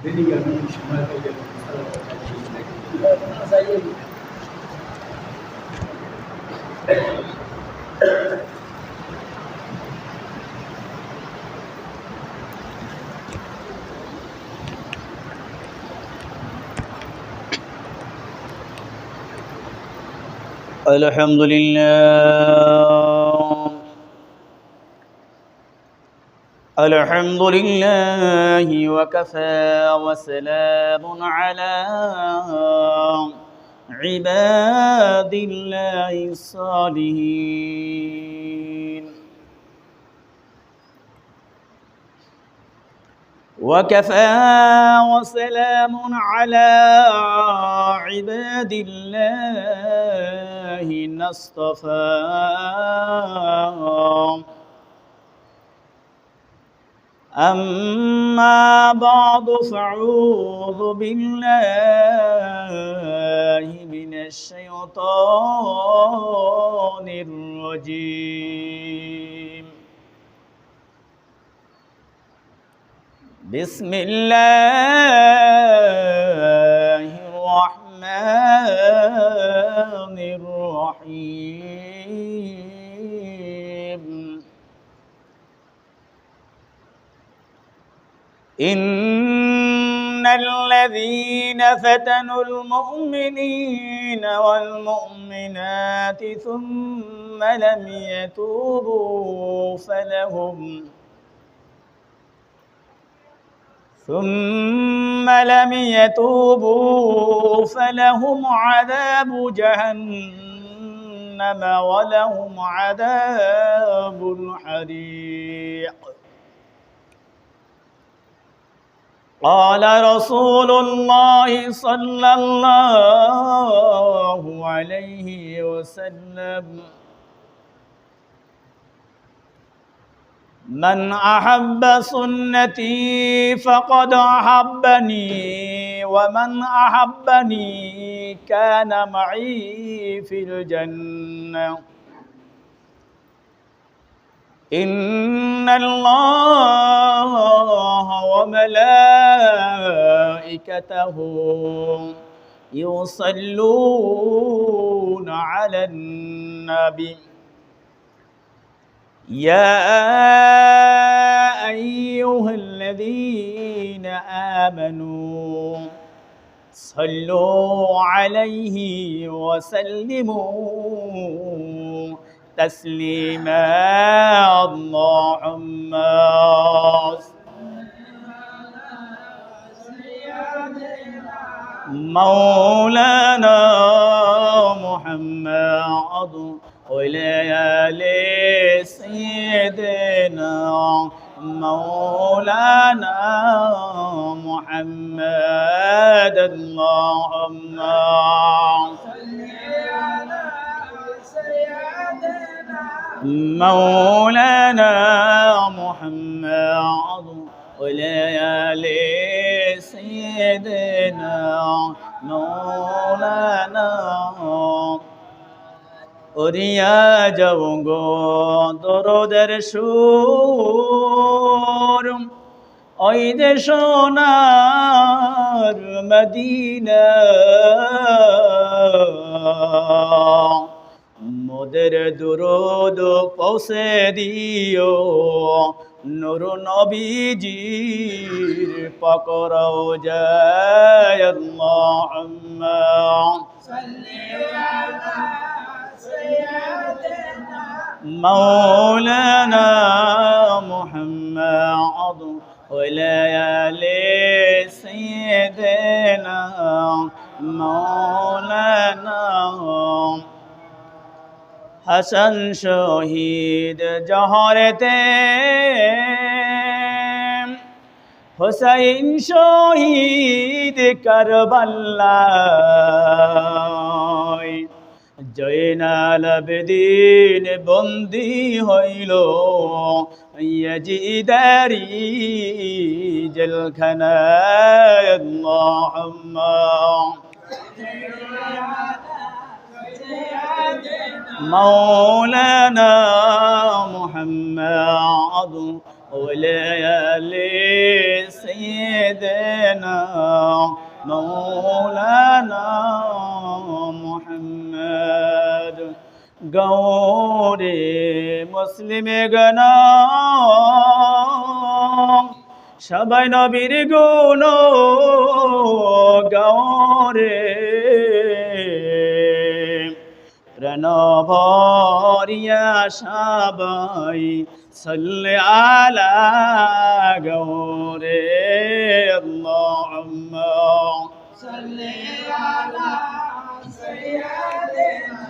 বেরিয়ে আমি সময় পেয়ে যাবো الحمد لله الحمد لله وكفى وسلام على عباد الله الصالحين وكفى وسلام على عباد الله اصطفى أما بعد فأعوذ بالله من الشيطان الرجيم بسم الله الرحمن الرحيم إن الذين فتنوا المؤمنين والمؤمنات ثم لم يتوبوا فلهم عذاب جهنم ولهم عذاب الحريق قال رسول الله صلى الله عليه وسلم من أحب سنتي فقد أحبني ومن أحبني كان معي في الجنة إن الله وملائكته يصلون على النبي يا أيها الذين آمنوا صلوا عليه وسلموا تسليما اللهم مولانا محمد وعلى سيدنا مولانا محمد اللهم مولانا محمد وعلى سيدنا مولانا উড়িয়া যাও গো দরদের সুর ওই যে সোনার মদিনা মোদের দুরুদ পৌঁছে দিও নূর নবীজির পাকরাও যায় আল্লাহুম্মা সাল্লি আলা مولانا محمد وعلى سيدنا مولانا হাসান শহীদ জহরতে হুসাইন শহীদ কারবালায় জয়নাল আবেদিন বন্দী হইল ইয়াজিদারি জেলখানায় আল্লাহুম্মা مولانا محمد وليالي سيدنا مولانا محمد গৌরে মুসলিমে গনা সবাই নবীর গুণ গৌরে প্রাণ ভরিয়া সবাই সাল্লি আলা গৌরে আল্লাহুম্মা সাল্লি আলা সাইয়্যিদিনা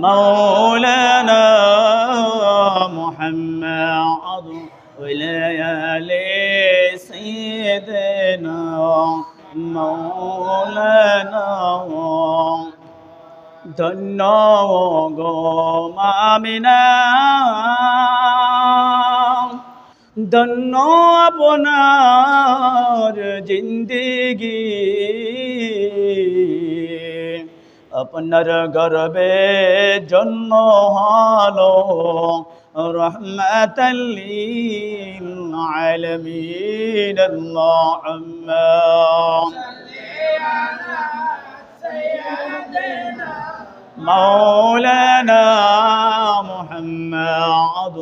مولانا محمد وليالي سيدنا مولانا ধন্য গো আমিনা ধন্য আপনার জিন্দেগি আপনার গর্বে জন্ম হলো রহমাতাল লিল আলামিন আল্লাহুম্মা সাল্লি আলা সাইয়্যিদিনা মাওলানা মুহাম্মদ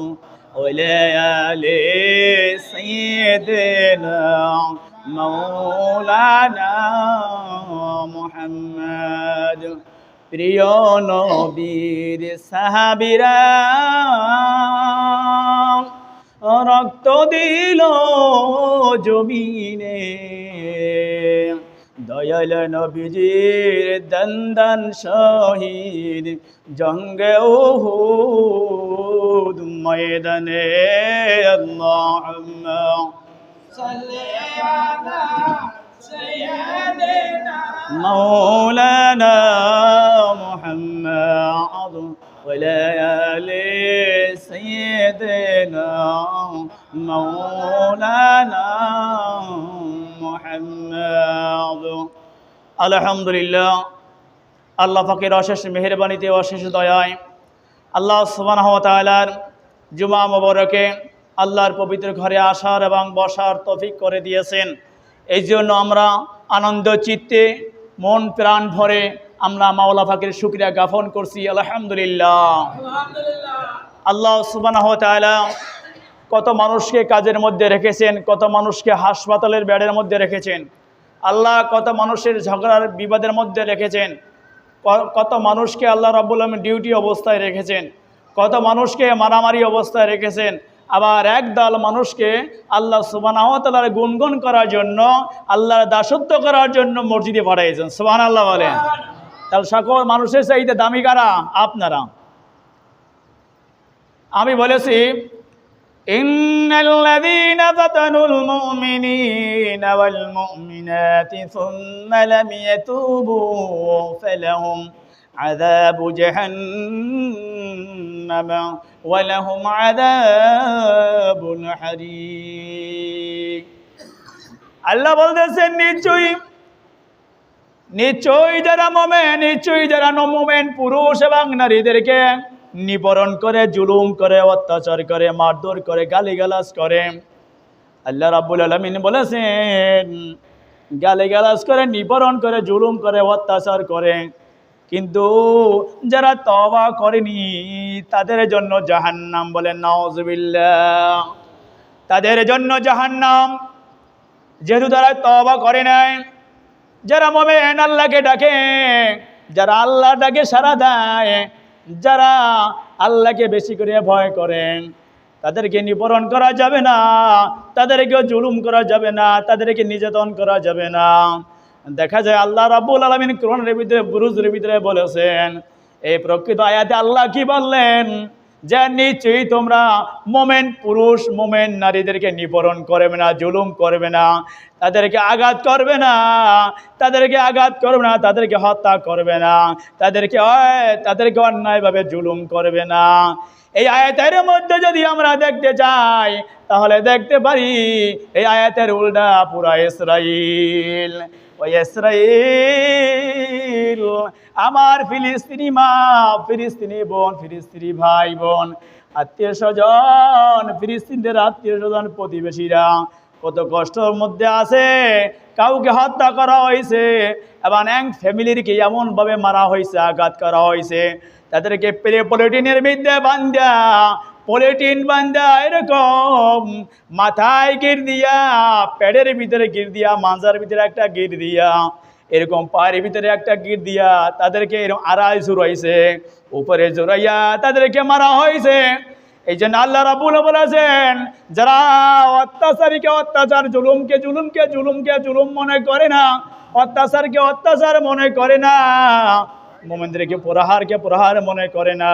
ওয়ালায়ালি সাইয়্যিদিনা মাওলানা মুহাম্মদ প্রিয় নবীর সাহাবীরা রক্ত দিল জমিনে দয়াল নবীজির দন্দন শহীদ জঙ্গে উহুদ ময়দানে আল্লাহুম্মা সাল্লি আলা সাইয়্যিদিনা مولانا محمد وليالي سيدنا مولانا محمد الحمد لله আল্লাহ পাকের অশেষ মেহেরবানিতে অশেষ দয়ায় আল্লাহ সুবহানাহু ওয়া তাআলার জুমা মুবারকে আল্লাহর পবিত্র ঘরে আসার এবং বসার তৌফিক করে দিয়েছেন। এই জন্য আমরা আনন্দ চিত্তে মন প্রাণ ভরে আমরা মাওলা পাকের শুকরিয়া জ্ঞাপন করছি আলহামদুলিল্লাহ। আল্লাহ সুবহানাহু ওয়া তাআলা কত মানুষকে কাজের মধ্যে রেখেছেন, কত মানুষকে হাসপাতালের বেডের মধ্যে রেখেছেন, আল্লাহ কত মানুষের ঝগড়ার বিবাদের মধ্যে রেখেছেন, কত মানুষকে আল্লাহ রাব্বুল আলামিন ডিউটি অবস্থায় রেখেছেন, কত মানুষকে মারামারি অবস্থায় রেখেছেন, আবার একদল মানুষকে আল্লাহ সুবহানাহু ওয়া তাআলার গুণগান করার জন্য, আল্লাহর দাসত্ব করার জন্য মসজিদে পাঠিয়েছেন। সুবহানাল্লাহ বলেন। তাহলে সকল মানুষের চাইতে দামি কারা? আপনারা। আমি বলেছি ইন্নাল্লাযীনা ফাতানুল মুমিনিনা ওয়াল মুমিনাতি সুম্মা লাম ইয়াতুবু ফালাহুম আযাবু জাহান্নাম ওয়া লাহুম আযাবুল হারিক। আল্লাহ বলতেছেন নিশ্চয়ই যারা মুমিন, নিশ্চয়ই যারা মুমিন পুরুষ এবং নারীদেরকে নিপরণ করে, জুলুম করে, অত্যাচার করে, মারধর করে, গালিগালাজ করে, আল্লাহ রাব্বুল আলামিন বলেছেন গালিগালাজ করে, নিপরণ করে, জুলুম করে, অত্যাচার করে, কিন্তু যারা তওবা করেনি তাদের জন্য জাহান্নাম। বলেন নাউযুবিল্লাহ। তাদের জন্য জাহান্নাম, যেহেতু তারা তওবা করে নাই। যারা মুমিন আল্লাহকে ডাকে, যারা আল্লাহ ডাকে সাড়া দেয়, যারা আল্লাহকে বেশি করে ভয় করেন, তাদেরকে নিপরণ করা যাবে না, তাদেরকে জুলুম করা যাবে না, তাদেরকে নির্যাতন করা যাবে না। দেখা যায় আল্লাহ রাব্বুল আলামিন কোরআনের ভিতরে বুরুজের ভিতরে বলেছেন, এই প্রকৃত আয়াতে আল্লাহ কি বললেন, যে নিশ্চয়ই তোমরা মুমিন পুরুষ মুমিন নারীদেরকে নিপরণ করবে না, জুলুম করবে না, তাদেরকে আঘাত করবে না, তাদেরকে আঘাত করবে না, তাদেরকে হত্যা করবে না, তাদেরকে অন্যায়ভাবে জুলুম করবে না। এই আয়াতের মধ্যে যদি আমরা দেখতে চাই তাহলে দেখতে পারি এই আয়াতের উল্টা পুরা ইসরাইল। ওই ইসরাইল আমার ফিলিস্তিনি মা, ফিলিস্তিনি বোন, ফিলিস্তিনি ভাই বোন, আত্মীয় স্বজন, ফিলিস্তিনদের আত্মীয় স্বজন, প্রতিবেশীরা কত কষ্টের মধ্যে আছে। কাউকে হত্যা করা হয়েছে এবং ফ্যামিলিরকে এমনভাবে মারা হয়েছে, আঘাত করা হয়েছে, তাদেরকে পলিটিনের বিদ্যা বান্ধা, পলিটিন বান্ধা এরকম মাথায় গির দিয়া, পেটের ভিতরে গির দিয়া, মাজার ভিতরে একটা গির দিয়া, এরকম পায়ের ভিতরে একটা গির দিয়া তাদেরকে এরকম আড়াই জোড়াইছে, উপরে জোড়াইয়া তাদেরকে মারা হয়েছে। এই জন্য আল্লাহ রাব্বুল বলেছেন, যারা অত্যাচারীকে অত্যাচার, জুলুমকে জুলুম মনে করে না, অত্যাচারকে অত্যাচার মনে করে না, মুমিনদেরকে প্রহার মনে করে না,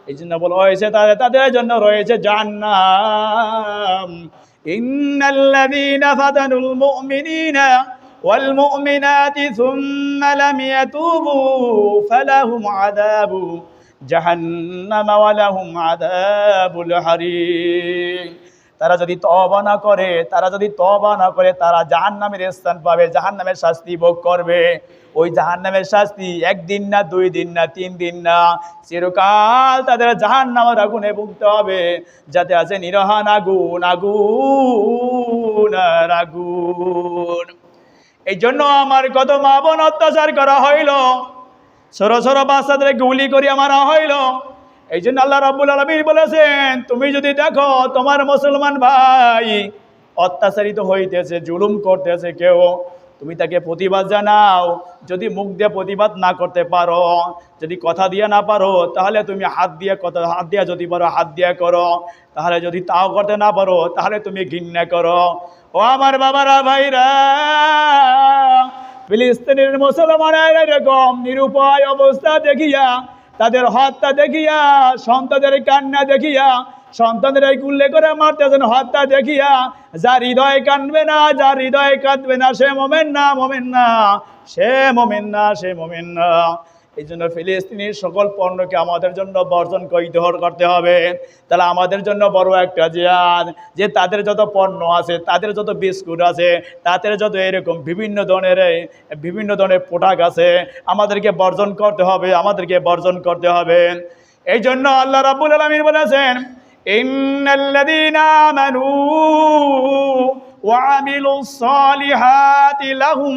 এই জন্য বলা হয়েছে তাদের জন্য রয়েছে জাহান্নাম। ইন্নাল্লাযীনা ফাতানুল মুমিনিনা ওয়াল মুমিনাতি সুম্মা লাম ইয়াতুবু ফালাহুম আযাবু জাহান্নাম ওয়া লাহুম আযাবুল হারিক। তারা যদি তওবা না করে, তারা জাহান্নামের স্থান পাবে, জাহান্নামের শাস্তি ভোগ করবে। ওই জাহান্নামের শাস্তি একদিন না, 2 দিন না, 3 দিন না, চিরকাল তাদের জাহান্নামের আগুনে ভুগতে হবে, যাতে আছে নিরহান আগুন, আগুন। এই জন্য আমার কত মা বোন অত্যাচার করা হইল, ছোট বাচ্চাদের গুলি করিয়া মারা হইল। এই জন্য আল্লাহ রাব্বুল আলামিন বলেছেন, তুমি যদি দেখো তোমার মুসলমান ভাই অত্যাচারিত হইতেছে, জুলুম করতেছে কেউ, তুমি তাকে প্রতিবাদ জানাও। যদি মুখ দিয়ে প্রতিবাদ না করতে পারো, যদি কথা দিয়ে না পারো, তাহলে তুমি হাত দিয়ে যদি পারো হাত দিয়ে করো, তাহলে যদি তাও করতে না পারো, তাহলে তুমি ঘৃণা করো। ও আমার বাবারা, ভাইরা, ফিলিস্তিনের মুসলমানের এরকম নিরুপায় অবস্থা দেখিয়া, তাদের হত্যা দেখিয়া, সন্তানদের কান্না দেখিয়া, সন্তানদের উল্লেখ করে মারতেছেন, হত্যা দেখিয়া যার হৃদয় কাঁদবে না, যার হৃদয় কাঁদবে না, সে মোমেন না। এই জন্য ফিলিস্তিনের সকল পণ্যকে আমাদের জন্য বর্জন করতে হবে। তাহলে আমাদের জন্য বড় একটা জিহাদ, যে তাদের যত পণ্য আছে, তাদের যত বিস্কুট আছে, তাদের যত এরকম বিভিন্ন ধরনের পোশাক আছে, আমাদেরকে বর্জন করতে হবে। এই জন্য আল্লাহ রাব্বুল আলামিন বলেছেন, ইন্নাল্লাযীনা আমানু ওয়া আমিলুস সালিহাতি লাহুম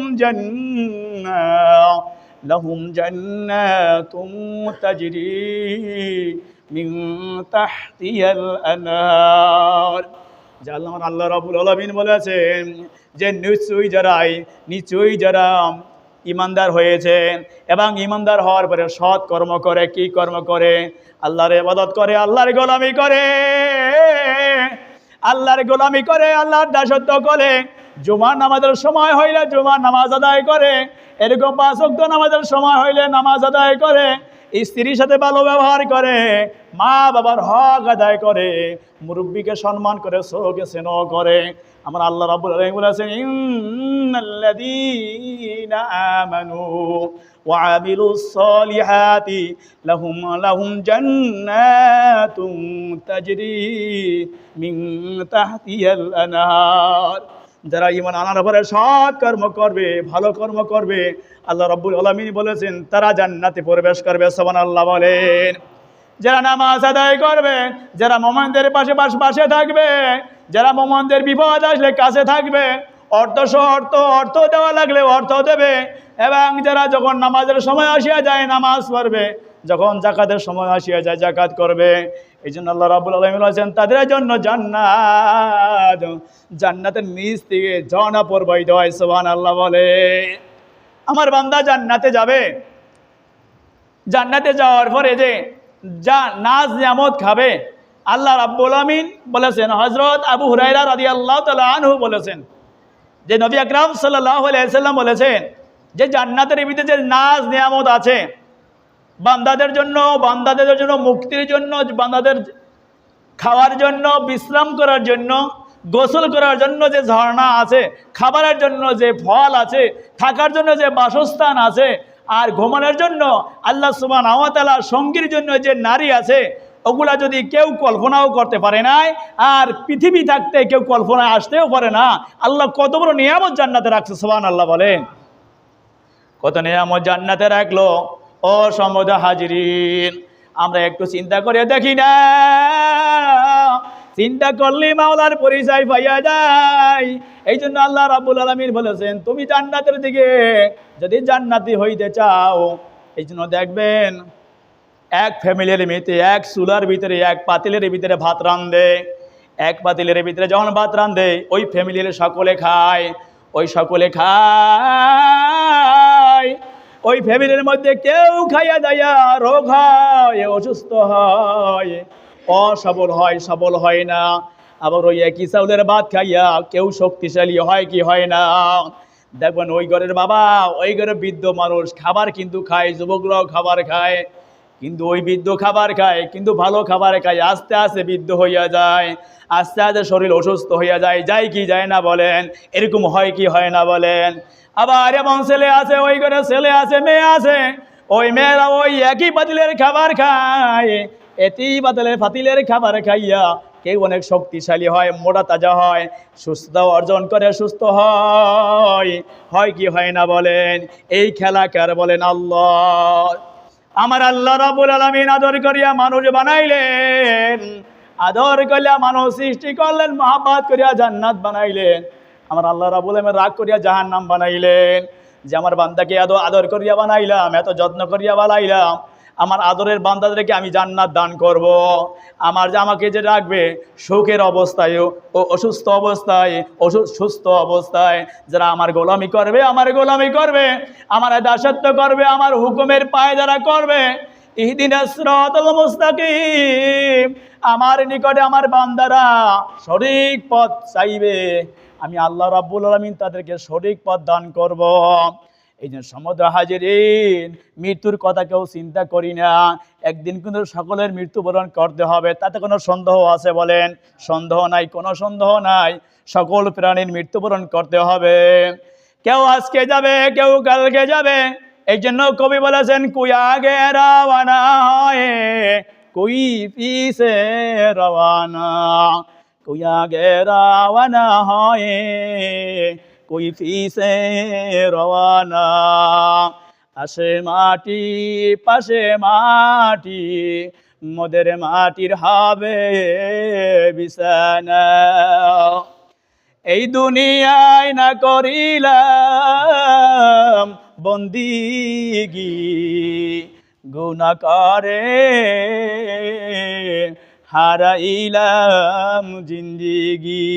জান্নাতুন তাজরি মিন তাহতিহাল আনহার। আল্লাহ রাব্বুল আলামিন বলেছেন যে নিশ্চয়ই যারা ইমানদার হয়েছে এবং ইমানদার হওয়ার পরে সৎ কর্ম করে, কি কর্ম করে? আল্লাহর ইবাদত করে, আল্লাহর গোলামি করে, আল্লাহর দাসত্ব করে, জুমার নামাজের সময় হইলে জুমার নামাজ আদায় করে, এরকম 5 ওয়াক্ত নামাজের সময় হইলে নামাজ আদায় করে, স্ত্রীর সাথে ভালো ব্যবহার করে, মা বাবার হক আদায় করে, মুরব্বীকে সম্মান করে, ছোটকে স্নেহ করে। আমার আল্লাহ রাব্বুল আলামিন বলেছেন, ইন্নাল্লাযীনা আমানু ওয়া আমিলুস সালিহাতি লাহুম জান্নাতুন তাজরি মিন তাহতিহাল আনহার। যারা ঈমান আনার পরে সৎ কর্ম করবে, ভালো কর্ম করবে, আল্লাহ রাব্বুল আলামিন বলেছেন তারা জান্নাতে প্রবেশ করবে। সুবহানাল্লাহ বলেন। যারা নামাজ আদায় করবে, যারা মুমিনদের পাশে থাকবে, যারা মুমিনদের বিপদ আসলে কাছে থাকবে, অর্থ দেওয়া লাগলে অর্থ দেবে, এবং যারা যখন নামাজের সময় আসিয়া যায় নামাজ পড়বে, যখন যাকাতের সময় আসিয়া যায় যাকাত করবে। এই জন্য আল্লাহ রাব্বুল আলামিন বলেছেন তাদের জন্য জান্নাতের নিচ থেকে ঝর্ণা প্রবাহিত হয়। সুবহানাল্লাহ বলে। আমার বান্দা জান্নাতে যাবে, জান্নাতে যাওয়ার পরে যে যা নাজ নিয়ামত খাবে, আল্লাহ রাব্বুল আলামিন বলেছেন, হযরত আবু হুরায়রা রাদিয়াল্লাহু তাআলা আনহু বলেছেন যে নবী আকরাম সাল্লাল্লাহু আলাইহি সাল্লাম বলেছেন যে জান্নাতের ভিতরে যে নাজ নিয়ামত আছে, বান্দাদের জন্য মুক্তির জন্য, বান্দাদের খাওয়ার জন্য, বিশ্রাম করার জন্য, গোসল করার জন্য যে ঝর্ণা আছে, খাবারের জন্য যে ফল আছে, থাকার জন্য যে বাসস্থান আছে, আর ঘুমানোর জন্য আল্লাহ সুবহানাহু ওয়া তাআলা সঙ্গীর জন্য যে নারী আছে, ওগুলা যদি কেউ কল্পনাও করতে পারে নাই, আর পৃথিবী থাকতে কেউ কল্পনায় আসতেও পারে না, আল্লাহ কত বড় নিয়ামত জান্নাতে রাখছে। সুবহানাল্লাহ বলেন। কত নিয়ামত জান্নাতে রাখলো। ও সমুদা হাজিরিন, আমরা একটু চিন্তা করে দেখি না, চিন্তা করলে মাওলার পরিচয় পাইয়া যায়। এই জন্য আল্লাহ রাব্বুল আলামিন বলেছেন, তুমি জান্নাতের দিকে যদি জান্নাতি হইতে চাও, এই জন্য দেখবেন এক ফ্যামিলির মেয়েতে এক চুলার ভিতরে এক পাতিলের ভিতরে ভাত রান্ধে, এক পাতিলের ভিতরে যখন ভাত রান্ধে ওই ফ্যামিলির সকলে খায়, ওই সকলে খায়, ওই ফ্যামিলির মধ্যে কেউ খাইয়া দাইয়া রোগ হয়, অসুস্থ হয়, অসবল হয়, সবল হয় না। আবার ওই একই চাউলের ভাত খাইয়া কেউ শক্তিশালী হয় কি হয় না। দেখবেন ওই ঘরের বাবা, ওই ঘরের বৃদ্ধ মানুষ খাবার কিন্তু খায়, যুবকরাও খাবার খায়, কিন্তু ওই বৃদ্ধ খাবার খায়, কিন্তু ভালো খাবার খায়, আস্তে আস্তে বৃদ্ধ হইয়া যায়, আস্তে আস্তে শরীর অসুস্থ হইয়া যায়, যায় কি যায় না বলেন? এরকম হয় কি হয় না বলেন? আবার এমন ছেলে আছে, ওই ঘরে ছেলে আছে, মেয়ে আছে, ওই মেয়েরা ওই একই পাতিলের খাবার খায়, একই পাতিলের খাবার খাইয়া কেউ অনেক শক্তিশালী হয়, মোটা তাজা হয়, সুস্থতা অর্জন করে, সুস্থ হয়, হয় কি হয় না বলেন? এই খেলা কার বলেন? আল্লাহ। আমার আল্লাহ রাব্বুল আলামিন আদর করিয়া মানুষ বানাইলেন, আদর করিয়া মানুষ সৃষ্টি করলেন, মহব্বত করিয়া জান্নাত বানাইলেন। আমার আল্লাহ রাব্বুল আলামিন রাগ করিয়া জাহান্নাম বানাইলেন। যে আমার বান্দাকে এত আদর করিয়া বানাইলাম, এত যত্ন করিয়া বানাইলাম, আমার আদরের বান্দাদেরকে আমি জান্নাত দান করব। আমার যে আমাকে যে রাখবে সুখের অবস্থায় ও অসুস্থ অবস্থায়, সুস্থ অবস্থায় যারা আমার গোলামি করবে, আমার গোলামি করবে, আমার দাসত্ব করবে, আমার হুকুমের পায়ে যারা করবে, ইহদিনাস সিরাতাল মুস্তাকিম, আমার নিকটে আমার বান্দারা সঠিক পথ চাইবে, আমি আল্লাহ রাব্বুল আলামিন তাদেরকে সঠিক পথ দান করব। এই জন্য সমুদ্র হাজিরিন, মৃত্যুর কথা কেউ চিন্তা করি না, একদিন কিন্তু সকলের মৃত্যুবরণ করতে হবে, তাতে কোনো সন্দেহ আছে বলেন? সন্দেহ নাই, কোনো সন্দেহ নাই, সকল প্রাণীর মৃত্যুবরণ করতে হবে। কেউ আজকে যাবে, কেউ কালকে যাবে। এই জন্য কবি বলেছেন, কুই আগে রওয়ানা হয়, কুই পিছে রওয়ানা, কুই আগে রওয়ানা হয়, কুই পিছে রওয়ানা। আসে মাটি পাশে মাটি, মোদের মাটির হবে বিছানা। এই দুনিয়ায় না করিলাম বন্দিগি, গুনাহ করে হারাইলাম জিন্দিগি।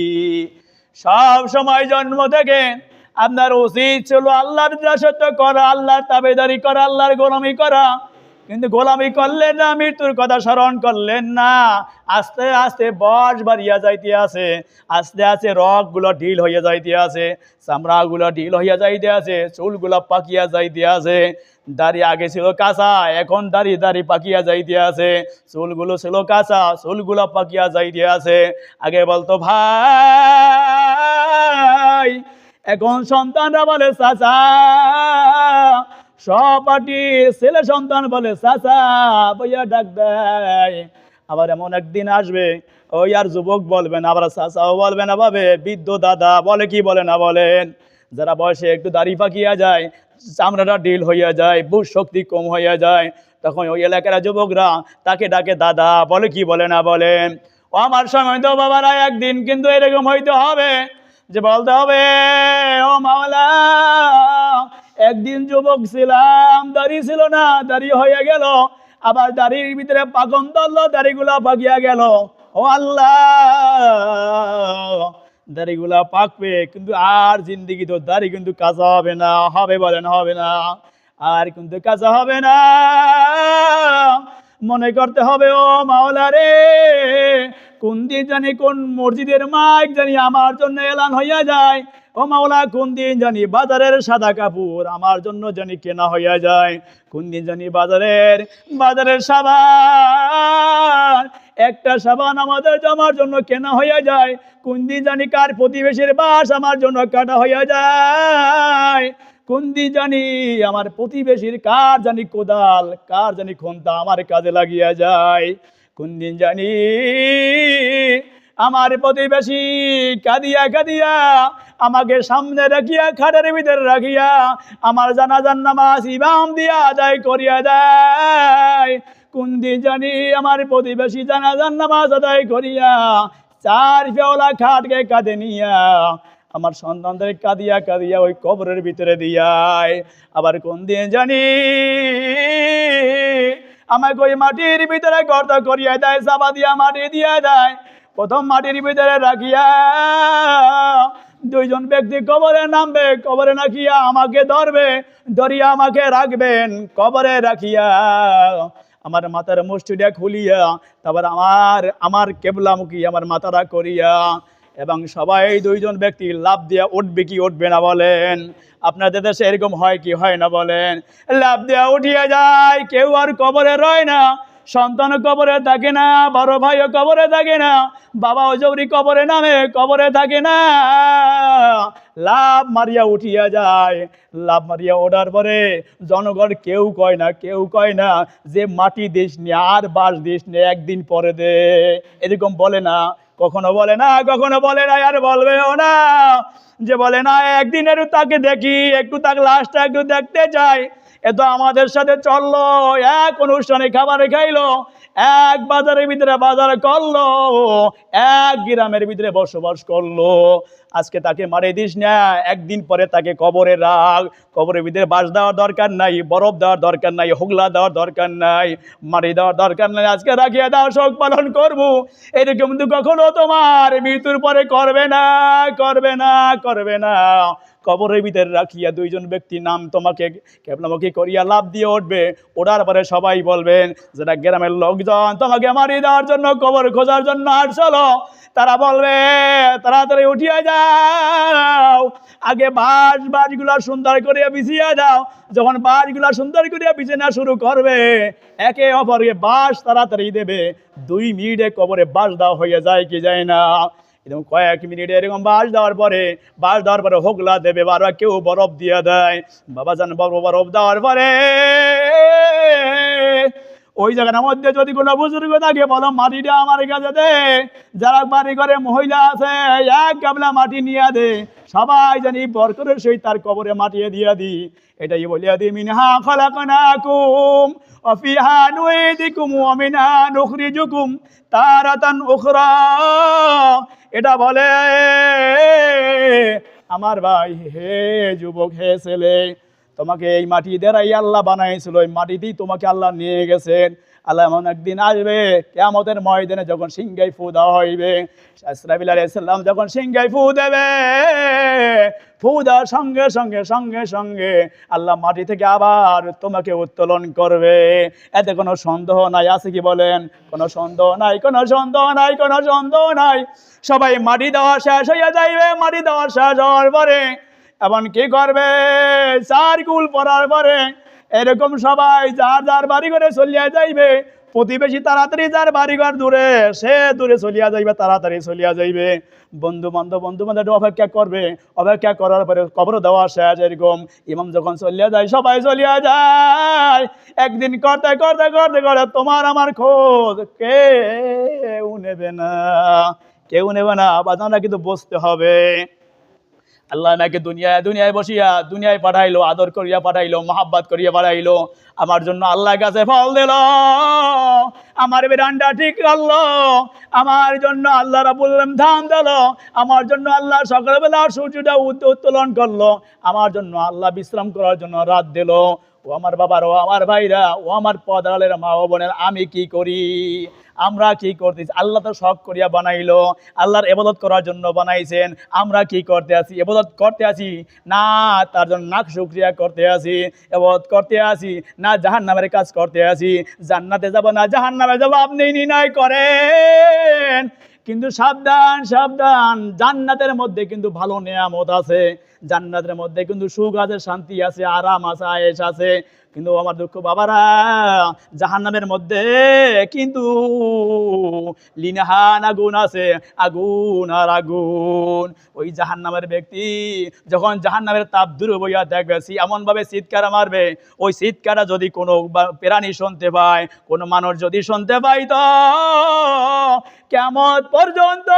সব সময় জন্ম থেকে আপনার উচিত ছিল আল্লাহর দাসত্ব করা, আল্লাহর তাবেদারি করা, আল্লাহর গোলামি করা, কিন্তু গোলামি করলেন না, মৃত্যুর কথা স্মরণ করলেন না। আস্তে আস্তে বয়স বাড়িয়া যাইতে আছে, আস্তে আস্তে রগগুলো ঢিল হইয়া যাইতে আছে, চামড়াগুলো ঢিল হইয়া যাইতে আছে, চুলগুলো পাকিয়া যাইতে আছে। দাড়ি আগে ছিল কাঁচা, এখন দাড়ি পাকিয়া যাইতে আছে, চুলগুলো ছিল কাঁচা, চুলগুলো পাকিয়া যাইতে আছে। আগে বলতো ভাই, এখন সন্তানরা বলে চাচা, সহপাঠী ছেলে সন্তান বলে চাচা বইয়া ডাক দেয়। আবার এমন একদিন আসবে, ওই আর যুবক বলবেন, আবার চাচাও বলবেন, না ভাবে বৃদ্ধ দাদা বলে কি বলে না বলেন? যারা বয়সে একটু দাড়ি পাকিয়া যায়, চামড়াটা ঢিল হইয়া যায়, বুঝ শক্তি কম হইয়া যায়, তখন ওই এলাকার যুবকরা তাকে ডাকে দাদা বলে কি বলে না বলেন? ও আমার সময় তো বাবারা, একদিন কিন্তু এরকম হইতে হবে যে বলতে হবে, ও মাওলা, একদিন যুবক ছিলাম, দাড়ি ছিল না, দাড়ি হয়ে গেল, আবার দাড়ির ভিতরে পাকন ধরলো, দাড়িগুলা পাকিয়া গেল। ও আল্লাহ, দাড়িগুলা পাকবে, কিন্তু আর জিন্দিগি তো দাড়ি কিন্তু কাঁচা হবে না, হবে বলেন? হবে না, আর কিন্তু কাঁচা হবে না। মনে করতে হবে, ও মাওলা রে, কোন দিন জানি কোন মসজিদের মাইক জানি আমার জন্য এলান হইয়া যায়, ও মাওলা, কোন দিন জানি বাজারের সাদা কাপড় আমার জন্য জানি কেনা হইয়া যায়, কোন দিন জানি বাজারের সাবান, একটা সাবান আমাদের আমার জন্য কেনা হইয়া যায়, কোন দিন জানি কার প্রতিবেশীর বাস আমার জন্য কাটা হইয়া যায়, কোন দিন জানি আমার প্রতিবেশীর কার জানি কোদাল, কার জানি খন্তা আমার কাজে লাগিয়া যায়, কোন দিন জানি আমার প্রতিবেশী কাঁদিয়া কাঁদিয়া আমাকে সামনে রাখিয়া খাটের ভিতরে রাখিয়া আমার জানাজার নামাজ ইমাম দিয়া আদায় করিয়া দেয়, কোন দিন জানি আমার প্রতিবেশী জানাজার নামাজ আদায় করিয়া 4 পেওলা খাটকে কাঁধে নিয়া আমার সন্তানদের কাঁদিয়া কাঁদিয়া ওই কবরের ভিতরে দিয়ায়। আবার কোন দিন জানি আমাকে ওই মাটির ভিতরে গর্ত করিয়া দেয়, চাপা দিয়া মাটি দিয়া দেয়। প্রথম মাটির ভিতরে রাখিয়া 2 জন ব্যক্তি কবরে নামবে, কবরে রাখিয়া আমাকে ধরবে, ধরিয়া আমাকে রাখবেন কবরে রাখিয়া। আমার মাথার মুষ্টিটা খুলিয়া তারপর আমার কেবলামুখী আমার মাথাটা করিয়া, এবং সবাই 2 জন ব্যক্তি লাভ দিয়া উঠবে কি উঠবে না বলেন? আপনাদের দেশে এরকম হয় কি হয় না বলেন? লাভ দিয়া উঠিয়া যায়, কেউ আর কবরে রয় না। সন্তান কবরে থাকে না, বড় ভাইও কবরে থাকে না, বাবাও জৌরি কবরে নামে, কবরে থাকে না। লাভ মারিয়া উঠিয়া যায়। লাভ মারিয়া ওঠার পরে জনগণ কেউ কয় না যে মাটি দিস নি আর বাস দিস নি, একদিন পরে দে। এরকম বলে না, কখনো বলে না, আর বলবেও না। যে বলে না একদিনের তাকে দেখি, একটু তাকে লাশটা একটু দেখতে চাই। এ তো আমাদের সাথে চললো, এক অনুষ্ঠানে খাবার খাইলো, এক বাজারের ভিতরে বাজার করলো, এক গ্রামের ভিতরে বসবাস করলো। আজকে তাকে মারে দিস না, একদিন পরে তাকে কবরে রাখ। কবরের ভিতরে বাস দেওয়ার দরকার নাই, বরফ দেওয়ার দরকার নাই, হোগলা দেওয়ার দরকার নাই, মারি দেওয়ার দরকার নাই। আজকে রাখিয়া দাও, শোক পালন করবো। এরকম কিন্তু কখনো তোমার মৃত্যুর পরে করবে না। কবরের ভিতরে রাখিয়া 2 জন ব্যক্তি নাম তোমাকে কেবলামুখী করিয়া লাভ দিয়ে উঠবে। ওঠার পরে সবাই বলবেন, যেটা গ্রামের লোকজন তোমাকে মারি দেওয়ার জন্য কবর খোঁজার জন্য আসছিল, তারা বলবে তাড়াতাড়ি উঠিয়া যাও, আগে বাঁশগুলা সুন্দর করিয়া বিছিয়ে দাও। যখন বাঁশগুলা সুন্দর করিয়া বিছানা শুরু করবে, একে অপরকে বাঁশ তাড়াতাড়ি দেবে। 2 মিনিটে কবরে বাঁশ দেওয়া হয়ে যায় কি যায় না? এরকম কয়েক মিনিটে এরকম বাঁশ দেওয়ার পরে হোগলা দেবে, বারবার কেউ বরফ দিয়ে দেয়। বাবা জান বরফ দেওয়ার পরে ওই জায়গার মধ্যে যদি কোনো বুজুর্গ থাকে, বলো মাটিটা আমার কাছে দে। যারা বাড়ি ঘরে মহিলা আছে, এক গামলা মাটি নিয়ে দে। সবাই জানি বরকতের সহিত তার কবরে মাটিয়ে দিয়া দি। এটাই বলিয়া দি, মিনহা খলাকনাকুম ওয়া ফিহা নুঈদুকুম ওয়া মিনহা নুখরিজুকুম তারাতান উখরা। এটা বলে আমার ভাই, হে যুবক, হে ছেলে, তোমাকে এই মাটি দ্বারাই আল্লাহ বানাইছিল, ওই মাটিতেই তোমাকে আল্লাহ নিয়ে গেছেন। আল্লাহ এমন একদিন আসবে কিয়ামতের ময়দানে, যখন সিংহায় ফু দেওয়া হইবে। ইসরাফিল আলাইহিস সালাম যখন সিংহায় ফু দেবে, ফু দেওয়ার সঙ্গে সঙ্গে আল্লাহ মাটি থেকে আবার তোমাকে উত্তোলন করবে। এতে কোনো সন্দেহ নাই, আছে কি বলেন? কোনো সন্দেহ নাই। সবাই মাটি দেওয়া শেষ হইয়া যাইবে। মাটি দেওয়া শেষ হওয়ার পরে এমন কি করবে? 4 কুল পড়ার পরে এরকম সবাই যার বাড়ি ঘরে চলিয়া যাইবে। প্রতিবেশী তাড়াতাড়ি, যার বাড়িঘর দূরে, সে দূরে চলিয়া যাইবে, তাড়াতাড়ি চলিয়া যাইবে। বন্ধু বান্ধব অপেক্ষা করবে। অপেক্ষা করার পরে কবর দেওয়া শেষ। এরকম ইমাম যখন চলিয়া যায়, সবাই চলিয়া যায়। একদিন করতে তোমার আমার খোঁজ কেউ নেবে না। বাজানরা কিন্তু বসতে হবে। আল্লাহ নাকি দুনিয়ায় বসিয়া দুনিয়ায় পাঠাইলো, আদর করিয়া পাঠাইলো, মহাব্বত করিয়া পাঠাইলো। আমার জন্য আল্লাহ কাছে ফল দিল, আমার বেরানটা ঠিক রাখলো, আমার জন্য আল্লাহ রাব্বুল আলামিন ধান দিল, আমার জন্য আল্লাহ সকালবেলা সূর্যটা উত্তোলন করলো, আমার জন্য আল্লাহ বিশ্রাম করার জন্য রাত দিল। ও আমার বাবার, ও আমার ভাইরা, ও আমার পদালের মা ও বোনের, আমি কি করি? আমরা কি করতেছি? আল্লাহ তো শখ করিয়া বানাইলো, আল্লাহর ইবাদত করার জন্য বানাইছেন। আমরা কি করতে আছি? ইবাদত করতে আছি না তার জন্য নাক শুকরিয়া করতে আছি, ইবাদত করতে আছি না জাহান্নামের কাজ করতে আছি? জান্নাতে যাব না জাহান্নামে যাব, আপনি নির্ণয় করেন। কিন্তু সাবধান, জান্নাতের মধ্যে কিন্তু ভালো নিয়ামত আছে, জান্নাতের মধ্যে কিন্তু সুখ আছে, শান্তি আছে, আরাম আছে, আয়েশ আছে। কিন্তু আমার দুঃখ বাবারা, জাহান্নামের মধ্যে কিন্তু লিনহান আগুন আছে, আগুন আর আগুন। ওই জাহান্নামের ব্যক্তি যখন জাহান্নামের তাপ দূর হইয়া দেখবে, এমন ভাবে চিৎকার মারবে, ওই চিৎকারটা যদি কোনো প্রাণী শুনতে পায়, কোনো মানুষ যদি শুনতে পায়, তো কিয়ামত পর্যন্ত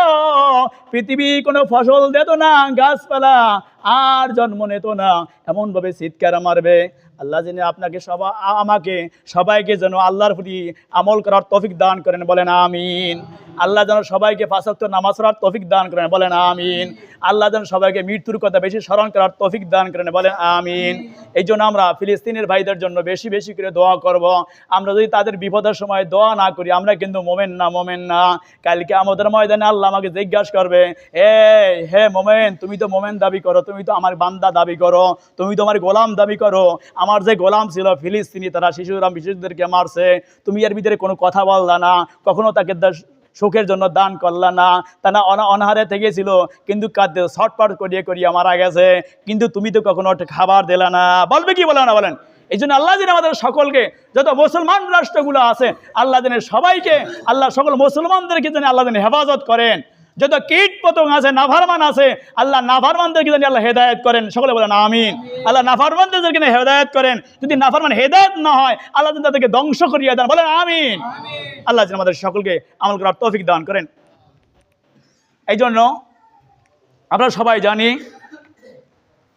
পৃথিবী কোনো ফসল দিত না, গাছপালা আর জন্ম নিত না। এমন ভাবে চিৎকার মারবে। আল্লাহ যেন আপনাকে আমাকে সবাইকে যেন আল্লাহর প্রতি আমল করার তৌফিক দান করেন, বলেন আমিন। আল্লাহ যেন সবাইকে 5 ওয়াক্ত নামাজ পড়ার তৌফিক দান করেন, বলেন আমিন। আল্লাহ যেন সবাইকে মৃত্যুর কথা বেশি স্মরণ করার তৌফিক দান করেন, বলেন আমিন। এই জন্য আমরা ফিলিস্তিনের ভাইদের জন্য বেশি বেশি করে দোয়া করব। আমরা যদি তাদের বিপদের সময় দোয়া না করি, আমরা কিন্তু মোমেন না। কালকে আমাদের ময়দানে আল্লাহ আমাকে জিজ্ঞাসা করবে, হে মোমেন, তুমি তো মোমেন দাবি করো, তুমি তো আমার বান্দা দাবি করো, তুমি তো আমার গোলাম দাবি করো। আমার যে গোলাম ছিল ফিলিস্তিনি, তারা শিশুদেরকে মারছে, তুমি এর ভিতরে কোনো কথা বললা না, কখনো তাকে সুখের জন্য দান করলা না, তারা অনাহারে থেকেছিল, কিন্তু কাঁদতে ছটপট করিয়ে মারা গেছে, কিন্তু তুমি তো কখনো খাবার দিলা না। বলবে কি, বলে না বলেন? এই জন্য আল্লাহ যেন আমাদের সকলকে, যত মুসলমান রাষ্ট্রগুলো আছে, আল্লাহ যেন সবাইকে, আল্লাহ সকল মুসলমানদেরকে যেন আল্লাহ যেন হেফাজত করেন। যত কীট পতঙ্গ আছে, নাফরমান আছে, আল্লাহ নাফরমানদেরকে যেন আল্লাহ হেদায়েত করেন। সকলে বলেন আমিন। আল্লাহ নাফরমানদেরকে হেদায়েত করেন। যদি নাফরমান হেদায়েত না হয়, আল্লাহ যেন তাদেরকে ধ্বংস করিয়ে দেন, বলেন আমিন। আল্লাহ যেন আমাদের সকলকে আমল করার তৌফিক দান করেন। এই জন্য আমরা সবাই জানি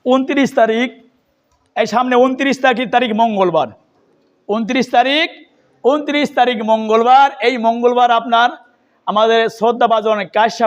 29 তারিখ, এই সামনে 29 তারিখ মঙ্গলবার, 29 তারিখ মঙ্গলবার। এই মঙ্গলবার আপনার আমাদের শ্রদ্ধাভাজন কাশ্যপ